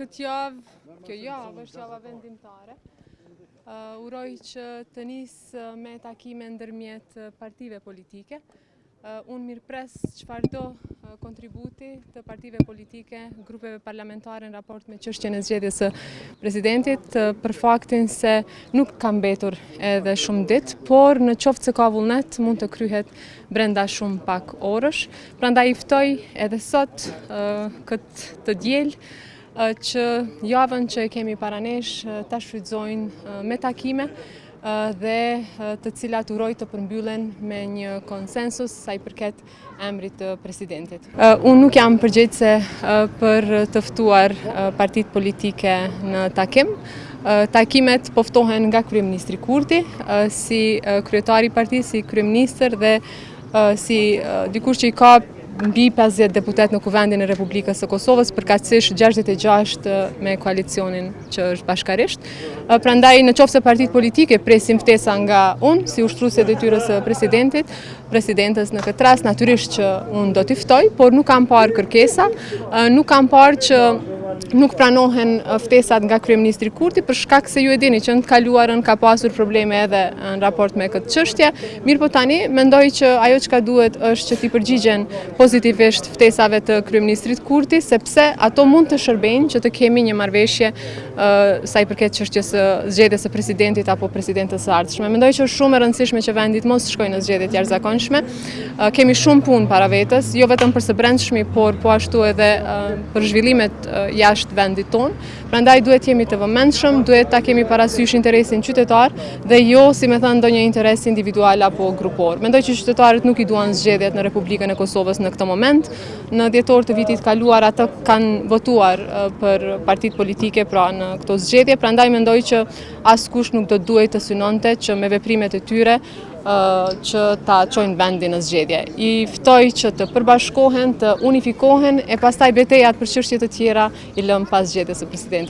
Këtë javë, kjo javë është java vendimtare. Uroj që të nisë me takime ndërmjet partive politike. Unë mirëpres çfarëdo kontributi të partive politike, grupeve parlamentare në raport me çështjen e zgjedhjes së presidentit, për faktin se nuk ka mbetur edhe shumë ditë, por në qoftë se ka vullnet mund të kryhet brenda shumë pak orësh. Prandaj i ftoj edhe sot këtë të diel që javën që kemi paranesh ta shfrytëzojnë me takime dhe të cilat uroj të përmbyllen me një konsensus sa i përket emrit të presidentit. Unë nuk jam përgjegjëse për të ftuar partitë politike në takim. Takimet poftohen nga kryeministri Kurti, si kryetari i partisë, si kryeministër dhe si dikush që i ka mbi 50 deputet në Kuvendin e Republikës së Kosovës, përkatësisht 66 me koalicionin që është bashkarisht. Prandaj në qoftë se partitë politike presin ftesa nga unë, si ushtruese e detyrës së presidentit, presidentës në këtë rast, natyrisht që unë do t'i ftoj, por nuk kam parë kërkesa, nuk kam parë që nuk pranohen ftesat nga kryeministri Kurti, për shkak se ju e dini që në të kaluarën ka pasur probleme edhe në raport me këtë çështje. Mirë po tani, mendoj që ajo çka duhet është që t'i përgjigjen pozitivisht ftesave të kryeministrit Kurti, sepse ato mund të shërbejnë që të kemi një marrëveshje sa i përket çështjes së zgjedhjes së presidentit apo presidentës së ardhshme. Mendoj që është shumë e rëndësishme që vendit mos shkojnë në zgjedhje të jashtëzakonshme. Kemi shumë punë para vetes, jo vetëm për së brendshmi, por po ashtu edhe për zhvillimet jashtë vendit tonë. Prandaj duhet jemi të vëmendshëm, duhet ta kemi parasysh interesin qytetar dhe jo, si më thënë, ndonjë interes individual apo grupor. Mendoj që qytetarët nuk i duan zgjedhjet në Republikën e Kosovës në këtë moment. Në dhjetor të vitit kaluar ata kanë votuar për partitë politike pra në këto zgjedhje, prandaj mendoj që askush nuk do duhet të synonte që me veprimet e tyre që ta çojnë vendin në zgjedhje. I ftoj që të përbashkohen, të unifikohen e pastaj betejat për çështje të tjera i lëm pas zgjedhjes së presidentit.